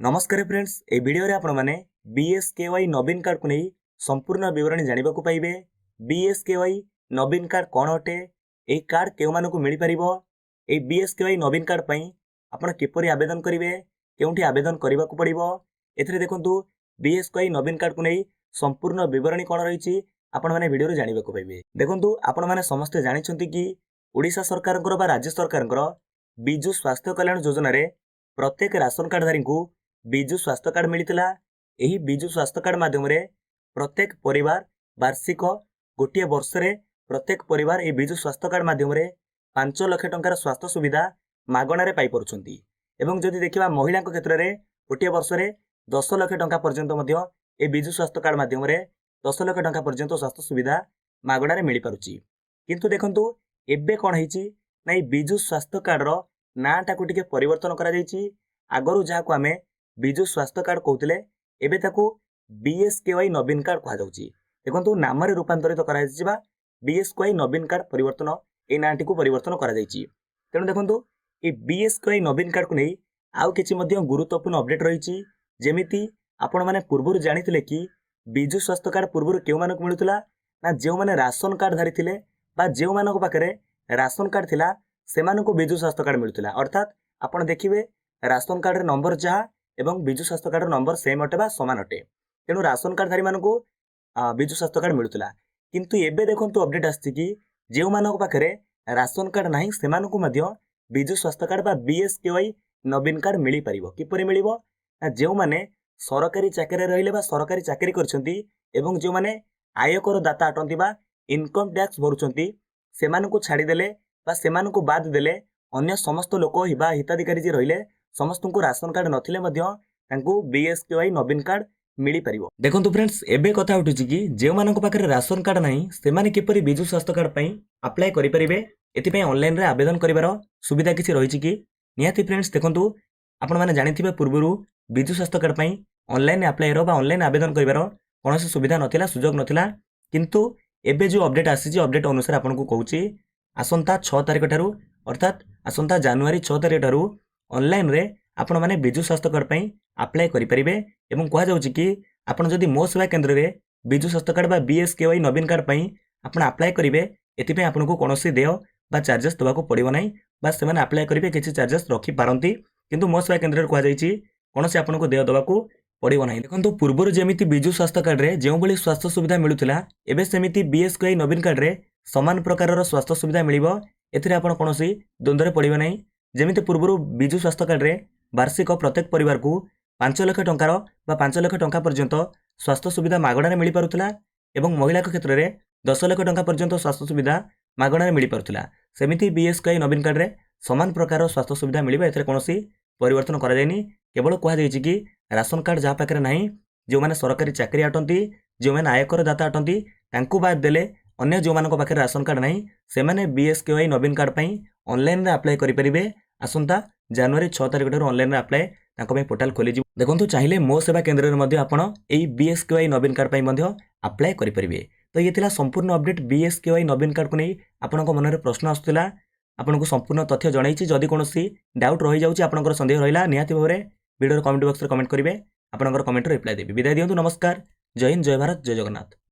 नमस्कार फ्रेंड्स ए वीडियो रे आपण माने बीएसकेवाई नवीन कार्ड को नहीं संपूर्ण विवरणी जानिबा को पाइबे। बीएसकेवाई नवीन कार्ड कोन अटे, ए कार्ड केउ मानको मिली परिबो, ए बीएसकेवाई नवीन कार्ड पई आपण किपरि आवेदन करिवे, केउंठी आवेदन करिबा को पड़िबो। एथिरे देखंतु बीएसकेवाई नवीन कार्ड को नहीं संपूर्ण विवरणी कोन रहिछि आपण माने वीडियो रे जानिबा को पाइबे। देखंतु आपण माने समस्त जानिछंती कि ओडिशा सरकारଙ୍କର बा राज्य सरकारଙ୍କର बिजु स्वास्थ्य कल्याण योजना रे प्रत्येक राशन कार्डधारी को बिजु स्वास्थ्य कार्ड मिलता। यही बिजु स्वास्थ्य कार्ड माध्यम प्रत्येक परिवार वार्षिक गोटे वर्ष रे प्रत्येक परिवार ए बिजु स्वास्थ्य कार्ड माध्यम 5 लाख टंकार स्वास्थ्य सुविधा मागणारे पाई परछंती। एवं जदि देखिबा महिला क्षेत्र में गोटे वर्ष रे 10 लाख टंका पर्यंत मध्य ए बिजु स्वास्थ्य कार्ड माध्यम 10 लाख टंका पर्यंत स्वास्थ्य सुविधा मागणारे मिली पारुची। किंतु देखंतु एबे कोन ହେଇची ना ए बिजु स्वास्थ्य कार्ड रो नाटा को टिके परिवर्तन करा जायची। आगरु जहा को आमे बिजु स्वास्थ्य कार्ड कहते एबे ताकू बीएसकेवाई नवीन कार्ड कह जाउची। देखंतु नाम रे रूपांतरित करा जायची बा बीएसकेवाई नवीन कार्ड परिवर्तन ए नाटी को परिवर्तन करा जायची। तेणु देखंतु ए बीएसकेवाई नवीन कार्ड को नहीं आउ किछि मध्य गुरुत्वपूर्ण अपडेट रहिची। जेमिति आपण माने पूर्वरु जानिथिले कि बिजु स्वास्थ्य कार्ड पूर्वरु केउ मानक मिलुतला ना जेउ माने राशन कार्ड धारी थिले बा जेउ मानक पाखरे राशन कार्ड थिला सेमानकु बिजु स्वास्थ्य कार्ड मिलुतला। अर्थात आपण देखिबे राशन कार्ड रे नंबर जहा एवं बिजु स्वास्थ्य कार्ड नंबर सेम अटे बा समान अटे। तेणु राशन कार्ड धारी मानकु बिजु स्वास्थ्य कार्ड मिलुतला। किंतु एबे देखंतु अपडेट आछि कि जेउ मानक पाखरे राशन कार्ड नाही सेमानकु मध्य बिजु स्वास्थ्य कार्ड बा बीएसकेवाई नवीन कार्ड मिली परिबो। किपरि मिलिबो ना जेउ माने सरकारी चाकरी रहिले बा सरकारी चाकरी करछंती एवं जेउ माने आयकर दाता अटंती बा इनकम टैक्स भरुछंती सेमानकु छाडी देले बा सेमानकु बाद देले अन्य समस्त लोक हिबा हिताधिकारी जे रहिले समस्त को राशन कार्ड नथिले मध्य तांको बीएसकेवाई नवीन कार्ड मिली परिबो। देखंतु फ्रेंड्स एबे कथा उठुची कि जे मानक पाखरे राशन कार्ड नाही सेमाने किपरि बिजु स्वास्थ्य कार्ड पई अप्लाई करि परिबे। एति पई ऑनलाइन रे आवेदन करिवार सुविधा किछि रहिछि कि निहाती फ्रेंड्स देखंतु आपण माने जानिथिबे पूर्वरु बिजु स्वास्थ्य कार्ड पई ऑनलाइन अप्लाई रो बा ऑनलाइन आवेदन करिवार कोनोसी सुविधा नथिला, सुजोग नथिला। किंतु एबे जो अपडेट आसी अपडेट अनुसार आपण को कहूची आसंता 6 तारिख ठारू अर्थात आसंता जनवरी 6 तारिख ठारू ऑनलाइन रे आपण माने बिजु स्वास्थ्य कार्ड पई अप्लाई करि परिबे। एवं कहा जाउची कि आपण जदि मो सेवा केंद्र रे बिजु स्वास्थ्य कार्ड बा बीएसकेवाई नवीन कार्ड पई आपण अप्लाई करिवे एति पई आपण को कोनोसी देय बा चार्जेस दबा को पड़िबो नाही। बा से माने अप्लाई करिवे किछि चार्जेस रखि पारंती, किंतु मो सेवा केंद्र रे कहा जाईची कोनोसी आपण को देय दबा को पड़िबो नाही। देखंतु पूर्वरु जेमिति बिजु स्वास्थ्य कार्ड रे जेउ बळी स्वास्थ्य सुविधा मिलुथिला एबे सेमिति बीएसकेवाई नवीन कार्ड रे समान प्रकारर स्वास्थ्य सुविधा मिलिबो। एथिरे आपण कोनोसी द्वंद्व पड़िबो नाही। जेमिति पूर्वरु बिजु स्वास्थ्य कार्ड रे वार्षिक प्रत्येक परिवार को 5 लाख टंकार बा 5 लाख टंका पर्यंत स्वास्थ्य सुविधा मागणारे मिली पारुथिला एवं महिला क्षेत्र में 10 लाख टंका पर्यंत स्वास्थ्य सुविधा मागणारे मिली पारुथिला। सेमिति बीएसकेवाई नवीन कार्ड रे समान प्रकार स्वास्थ्य सुविधा मिलिबा। एथिरे कोनोसी परिवर्तन करा जायनी। केवल कहा जायछि कि राशन कार्ड जहा पाखरे नाही जो माने सरकारी चाकरी अटंती जो माने आयकर दाता अटंती तांकु बाद देले अन्य जो मानक पाखरे राशन कार्ड नाही से माने बीएसकेवाई नवीन कार्ड पई ऑनलाइन रे अप्लाई करि परिबे। आसंता जनवरी 6 तारिख ठारू ऑनलाइन रे अप्लाई तांको पई पोर्टल खोली जिवो। देखंतु चाहिले मो सेवा केंद्र रे मध्ये आपण एई बीएसकेवाई नवीन कार्ड पई मध्ये अप्लाई करि परिबे। तो ये थिला संपूर्ण अपडेट बीएसकेवाई नवीन कार्ड को नै आपनको मन रे प्रश्न आस्तुला आपनको संपूर्ण तथ्य जणाइछि। जदि कोनोसी डाउट रहि जाउछि आपनकर संदेह रहिला निहाती भाबरे वीडियो कमेंट बॉक्स रे कमेंट करिवे, आपनकर कमेंट रे रिप्लाई देबी। विदाय दियंतु, नमस्कार, जय हिंद, जय भारत, जय जगन्नाथ।